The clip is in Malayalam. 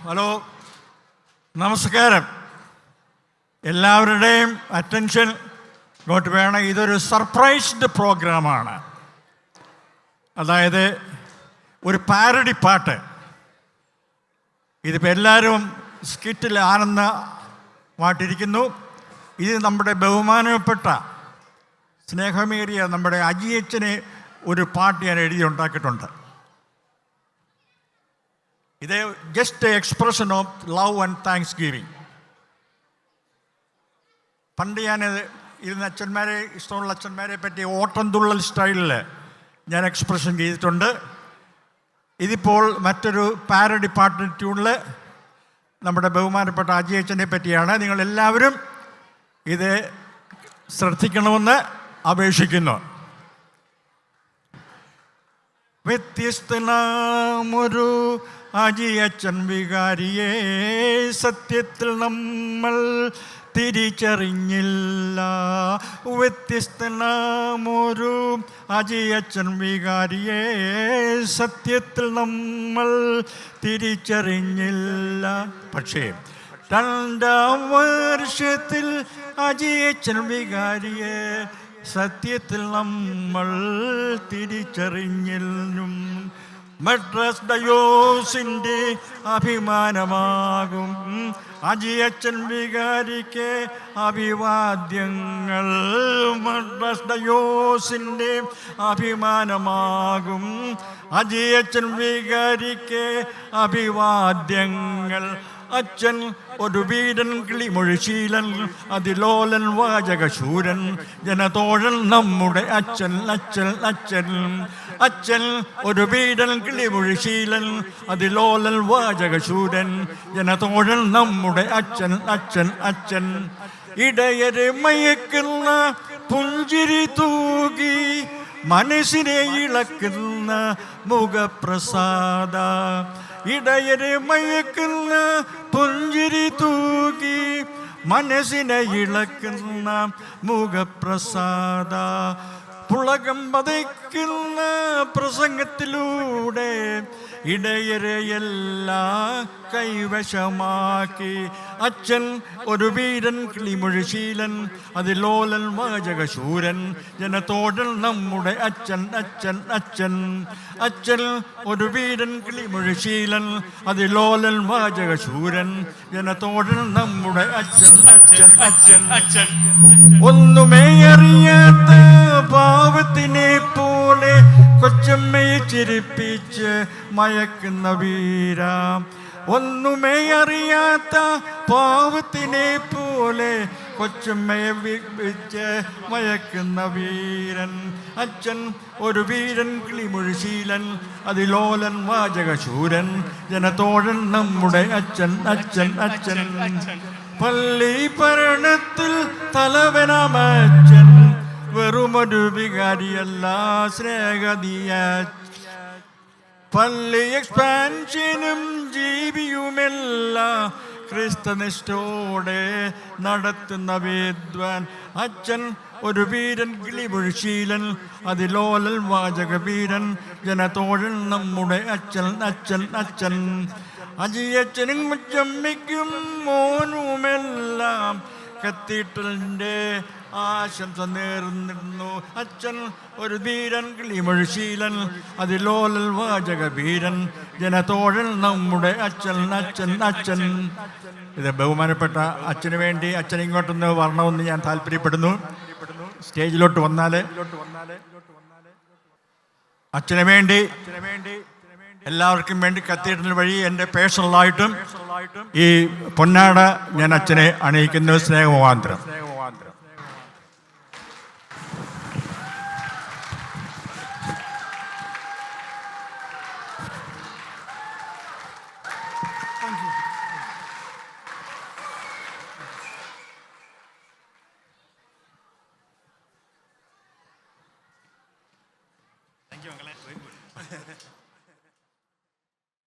ഹലോ, നമസ്കാരം. എല്ലാവരുടെയും അറ്റൻഷൻ ഇങ്ങോട്ട് വേണം. ഇതൊരു സർപ്രൈസ്ഡ് പ്രോഗ്രാമാണ്. അതായത് ഒരു പാരഡി പാട്ട്. ഇതിപ്പോൾ എല്ലാവരും സ്കിറ്റിൽ ആനന്ദമായിട്ടിരിക്കുന്നു. ഇത് നമ്മുടെ ബഹുമാനപ്പെട്ട സ്നേഹമേറിയ നമ്മുടെ അജിയച്ചനെ ഒരു പാട്ട് ഞാൻ എഴുതി ഉണ്ടാക്കിയിട്ടുണ്ട്. ഇത് just expression of love and thanks giving. പണ്ട് ഞാൻ ഇരുന്ന അച്ഛന്മാരെ, ഇഷ്ടമുള്ള അച്ഛന്മാരെ പറ്റി ഓട്ടംതുള്ളൽ സ്റ്റൈലിൽ ഞാൻ എക്സ്പ്രഷൻ ചെയ്തിട്ടുണ്ട്. ഇതിപ്പോൾ മറ്റൊരു പാരഡി പാട്ട് ട്യൂണിൽ നമ്മുടെ ബഹുമാനപ്പെട്ട അജിയച്ചനെ പറ്റിയാണ്. നിങ്ങളെല്ലാവരും ഇത് ശ്രദ്ധിക്കണമെന്ന് അപേക്ഷിക്കുന്നു. വ്യത്യസ്തനാമൊരു അജിയച്ചൻ വികാരിയെ സത്യത്തിൽ നമ്മൾ തിരിച്ചറിഞ്ഞില്ല. വ്യത്യസ്തനാമൊരു അജിയച്ചൻ വികാരിയെ സത്യത്തിൽ നമ്മൾ തിരിച്ചറിഞ്ഞില്ല. പക്ഷേ 2ാം വർഷത്തിൽ അജിയച്ചൻ വികാരിയെ സത്യത്തിൽ നമ്മൾ തിരിച്ചറിഞ്ഞില്ലും. മദ്രാസ് ഡയോസിൻ്റെ അഭിമാനമാകും അജിയച്ചൻ വികാരിക്ക് അഭിവാദ്യങ്ങൾ. മദ്രാസ് ഡയോസിൻ്റെ അഭിമാനമാകും അജിയച്ചൻ വികാരിക്ക് അഭിവാദ്യങ്ങൾ. അച്ഛൻ ഒരു വീരൻ, കിളിമൊഴിശീലൻ, അതിലോലൻ, വാചകശൂരൻ, ജനതോഴൻ നമ്മുടെ അച്ഛൻ അച്ഛൻ അച്ഛൻ. അച്ഛൻ ഒരു വീരൻ, കിളിമൊഴിശീലൻ, അതിലോലൻ, വാചകശൂരൻ, ജനതോഴൻ നമ്മുടെ അച്ഛൻ അച്ഛൻ അച്ഛൻ. ഇടയരെ മയക്കുന്ന പുഞ്ചിരി തൂകി മനസ്സിനെ ഇളക്കുന്ന മുഖപ്രസാദ. ഇടയരെ മയക്കുന്ന പുഞ്ചിരി തൂകി മനസ്സിനെ ഇളക്കുന്ന മുഖപ്രസാദ. പുളകം പതയ്ക്കുന്ന പ്രസംഗത്തിലൂടെ ഇടയരെയെല്ലാം കൈവശമാക്കി. അച്ഛൻ ഒരു വീരൻ, കിളിമൊഴിശീലൻ, അതിലോലൻ, വാചകശൂരൻ, ജനതോഴൻ നമ്മുടെ അച്ഛൻ അച്ഛൻ അച്ഛൻ. അച്ഛൻ ഒരു വീരൻ, കിളിമൊഴിശീലൻ, അതിലോലൻ, വാചകശൂരൻ, ജനതോഴൻ നമ്മുടെ അച്ഛൻ അച്ഛൻ അച്ഛൻ അച്ഛൻ. ഒന്നുമേ അറിയാത്ത പാവത്തിനെ പോലെ കൊച്ചമ്മയെ ചിരിപ്പിച്ച് മയക്കുന്ന വീര. ഒന്നുമേ അറിയാത്ത പാവത്തിനെ പോലെ കൊച്ചമ്മയെ വിളിച്ച് മയക്കുന്ന വീരൻ. അച്ഛൻ ഒരു വീരൻ, കിളിമൊഴിശീലൻ, അതിലോലൻ, വാചകശൂരൻ, ജനതോഴൻ നമ്മുടെ അച്ഛൻ അച്ഛൻ അച്ഛൻ. പള്ളി ഭരണത്തിൽ തലവനമച്ഛൻ, വെറുമൊരു വികാരിയല്ല സ്നേഹതീയ. പള്ളി എക്സ്പാൻഷനും ജീവിയുമെല്ലാം ക്രിസ്തനിഷ്ഠോടെ നടത്തുന്ന വിദ്വാൻ. അച്ഛൻ ഒരു വീരൻ, കിളിമൊഴിശീലൻ, അതിലോലൽ, വാചകവീരൻ, ജനതോഴൻ നമ്മുടെ അച്ഛൻ അച്ഛൻ അച്ഛൻ. അജിയച്ഛനും അച്ചമ്മയ്ക്കും മോനുമെല്ലാം കത്തീഡ്രലിൻ്റെ ആശംസ നേർന്നിരുന്നു. അച്ഛൻ ഒരു വീരൻ, കിളിമൊഴിശീലൻ, അതിലോലൽ, വാചകവീരൻ, ജനതോഴൻ നമ്മുടെ അച്ഛൻ അച്ഛൻ അച്ഛൻ. ഇത് ബഹുമാനപ്പെട്ട അച്ഛന് വേണ്ടി അച്ഛൻ ഇങ്ങോട്ടൊന്ന് വരണമെന്ന് ഞാൻ താല്പര്യപ്പെടുന്നു. സ്റ്റേജിലോട്ട് വന്നാൽ അച്ഛന് വേണ്ടി എല്ലാവർക്കും വേണ്ടി കത്തീഡ്രൽ വഴി എൻ്റെ പേഴ്സണലായിട്ടും ഈ പൊന്നാട ഞാൻ അച്ഛനെ അണിയിക്കുന്ന സ്നേഹമുഖാന്തരം.